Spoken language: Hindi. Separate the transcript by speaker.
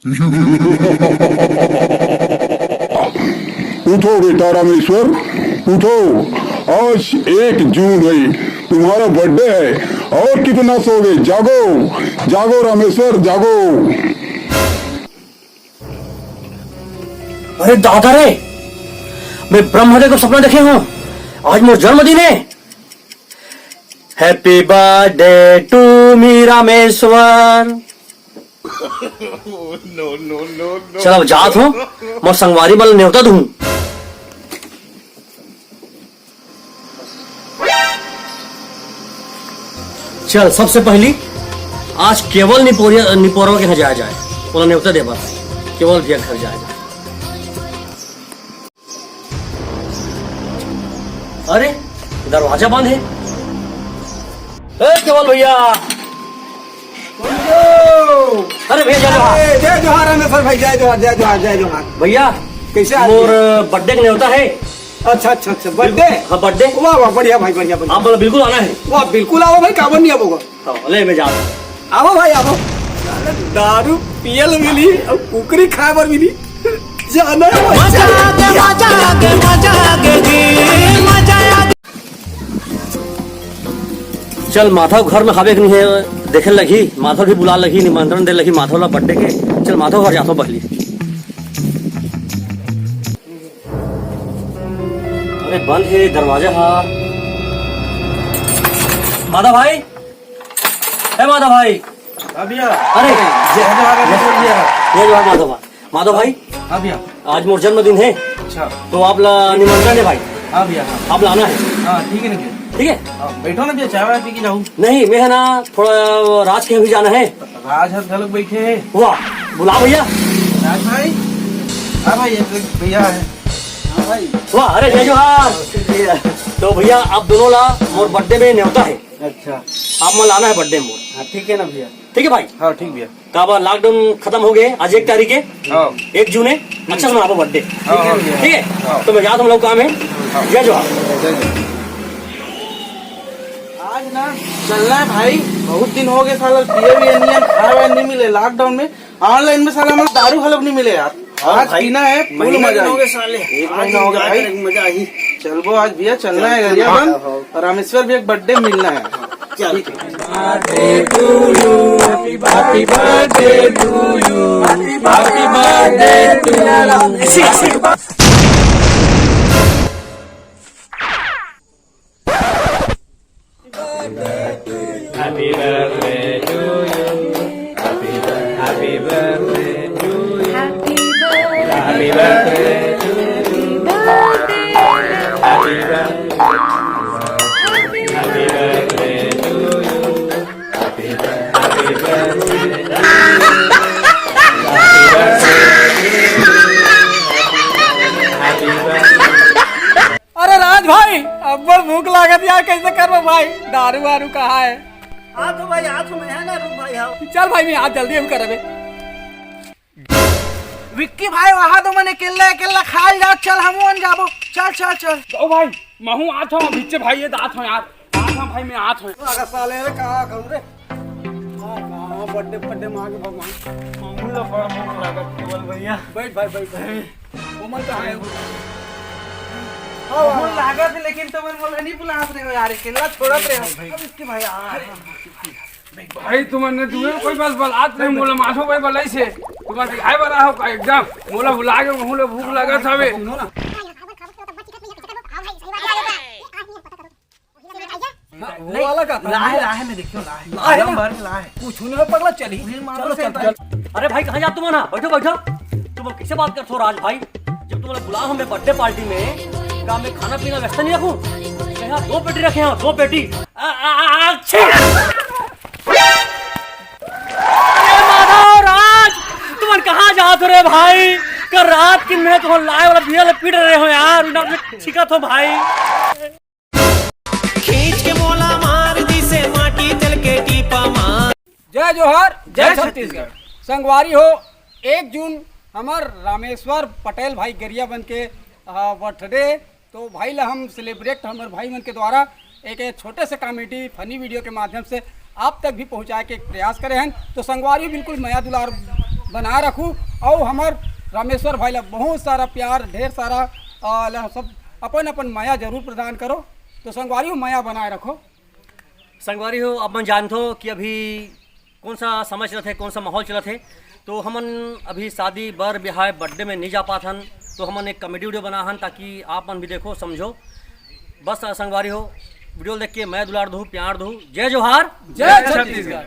Speaker 1: उठो बेटा रामेश्वर, उठो। आज 1 जून है, तुम्हारा बर्थडे है। और कितना सोगे? जागो जागो रामेश्वर, जागो।
Speaker 2: अरे दादा रे, मैं ब्रह्मदेव को सपना देखे हूँ। आज मेरा जन्मदिन है। Happy birthday to me Rameshwar. चल अब जात हूँ, मैं संगवारी बल न्योता दूं। चल सबसे पहली आज केवल निपोरवा के यहाँ जाया जाए। बोला न्योता दे बस, केवल भैया घर जाएगा। अरे दरवाजा बंद है। केवल भैया, अरे भैया
Speaker 3: जय जोहार रामेश्वर भाई, जय जोहार जय जोहार जय जोहार।
Speaker 2: भैया
Speaker 3: कैसे
Speaker 2: और बर्थडे का न्योता है।
Speaker 3: अच्छा अच्छा अच्छा, बर्थडे।
Speaker 2: हाँ बर्थडे।
Speaker 3: वाह वाह, बढ़िया भाई, बढ़िया बढ़िया।
Speaker 2: आप बोला बिल्कुल आना है।
Speaker 3: वाह बिल्कुल आओ भाई, काबर नहीं आओगे?
Speaker 2: हाँ, ले मैं जा रहा हूँ।
Speaker 3: आओ भाई आओ। दारू पियल मिली और कुकरी खाए बर मिली। जाना है
Speaker 2: चल माधव घर में खावे नहीं है, देखे लगी माधव भी बुला लगी, निमंत्रण दे लगी माधव ला बर्थडे के। चल माधव घर जाता पहली। अरे बंद है दरवाजा। हाँ माधव भाई, है माधव भाई। अरे ये जो है माधव भाई।
Speaker 3: हाँ भैया।
Speaker 2: आज मोर जन्मदिन है।
Speaker 3: अच्छा
Speaker 2: तो आप ला निमंत्रण है भाई।
Speaker 3: हाँ भैया।
Speaker 2: आप लाना है।
Speaker 3: हाँ ठीक है ना भैया।
Speaker 2: ठीक है,
Speaker 3: बैठो ना भैया, चाय वाय पी के जाऊँ।
Speaker 2: नहीं मैं है ना थोड़ा राज के यहाँ भी जाना है।
Speaker 3: राज हर घर बैठे है।
Speaker 2: वाह बुला भैया।
Speaker 3: राज भाई। हाँ भाई भैया है। हाँ भाई।
Speaker 2: वाह अरे जय जोहार। तो भैया आप दोनों ला मोर बर्थडे में न्योता है।
Speaker 3: अच्छा
Speaker 2: आप मैं लाना है बर्थडे मोर।
Speaker 3: हाँ ठीक है ना भैया।
Speaker 2: ठीक है भाई।
Speaker 3: हाँ ठीक भैया।
Speaker 2: कब लॉकडाउन खत्म हो गए, आज 1 तारीख है।
Speaker 3: हाँ
Speaker 2: 1 जून है। अच्छा से मनाओ बर्थडे।
Speaker 3: भैया।
Speaker 2: ठीक है, तो मैं जाता हूँ, लोग काम है। जय जोहार।
Speaker 3: आज ना चलना है भाई, बहुत दिन हो गए साला पिए भी नहीं है, खाए नहीं मिले लॉकडाउन में। ऑनलाइन में साला हमारा दारू हलब नहीं मिले यार। आज पीना है, फुल मजा हो गया साले। 1 महीना हो गया भाई, मजा आई। चल वो आज भैया चलना है गरिया बंद, और रामेश्वर भी एक बर्थडे मिलना है। ठीक है।
Speaker 4: Happy birthday to you. Happy birthday to you. Happy birthday to you. Happy birthday. Happy birthday to you. Happy birthday.
Speaker 3: अरे राज भाई, अब भूख लागत यार, कैसे करो भाई? दारू वारू कहाँ है?
Speaker 2: तो भाई आज मैं है ना रूम भाई। हाँ
Speaker 3: चल भाई, मैं आज जल्दी हम करबे। विक्की भाई वहाँ तो मैंने केला खाल जाओ। चल हम जाबो। चल चल चल।
Speaker 5: ओ भाई महू आत हूँ पीछे भाई, ये दात हूँ यार। आत हूँ भाई, मैं आत हूँ।
Speaker 3: अगर साले रे कहाँ करूँ रे? कहाँ बर्थडे मांगे भगवान।
Speaker 5: मामूला बड़ा भूख लगा केवल भैया।
Speaker 3: बैठ भाई बैठ भाई। कोमल कहाँ है?
Speaker 6: वो लागत है, लेकिन तो मैं बोला नहीं बुला रहे हो यार, केला छोड़ा रहे हो। अब इसके भाई
Speaker 5: भाई तुमने कोई बस बलात नहीं मोला माथो भाई बलाई से तुम्हारे आए बरा हो का एकदम मोला बुला के मोला भूख लगा था बे।
Speaker 3: वो वाला का
Speaker 6: लाहे में देखियो, लाहे भर में लाहे
Speaker 3: कुछ नहीं पगला। चली चलो चल।
Speaker 2: अरे भाई कहाँ जाते हो ना? बैठो बैठो। तुम अब किससे बात करते हो राज भाई? जब तुम बुला हमें बर्थडे पार्टी में, क्या मैं खाना पीना व्यस्त नहीं रखूं? यहाँ 2 पेटी रखे हैं, 2 पेटी। माधव राज, तुम कहाँ जाते रे भाई? कल रात की मैं तो लाए वाला बिया पीट रहे हो यार। छिका तो भाई
Speaker 7: खींच के मोला मार दी से माटी तल के टीपा मार।
Speaker 3: जय जोहार जय छत्तीसगढ़। संगवारी हो 1 जून हमार रामेश्वर पटेल भाई गरिया बन के बर्थडे। तो भाई ला हम सेलिब्रेट हमारे भाई मन के द्वारा एक छोटे से कॉमेडी फनी वीडियो के माध्यम से आप तक भी पहुंचाए के प्रयास करे हैं। तो संगवारी बिल्कुल माया दुलार
Speaker 8: बना रखूं और हमार रामेश्वर भाई ला बहुत सारा प्यार, ढेर सारा सब अपन अपन माया जरूर प्रदान करो। तो संगवारी हो माया बनाए रखो।
Speaker 2: संगवारी हो अपन जानते हो कि अभी कौन सा समय चलत है, कौन सा माहौल चलत है। तो हमन अभी शादी बर ब्याह बर्थडे में नहीं जा पात हन, तो हमन एक कॉमेडी वीडियो बना हन ताकि आप मन भी देखो समझो। बस संगवारी हो वीडियो देख के मैं दुलार दूँ, प्यार दूँ। जय जोहार,
Speaker 8: जय छत्तीसगढ़।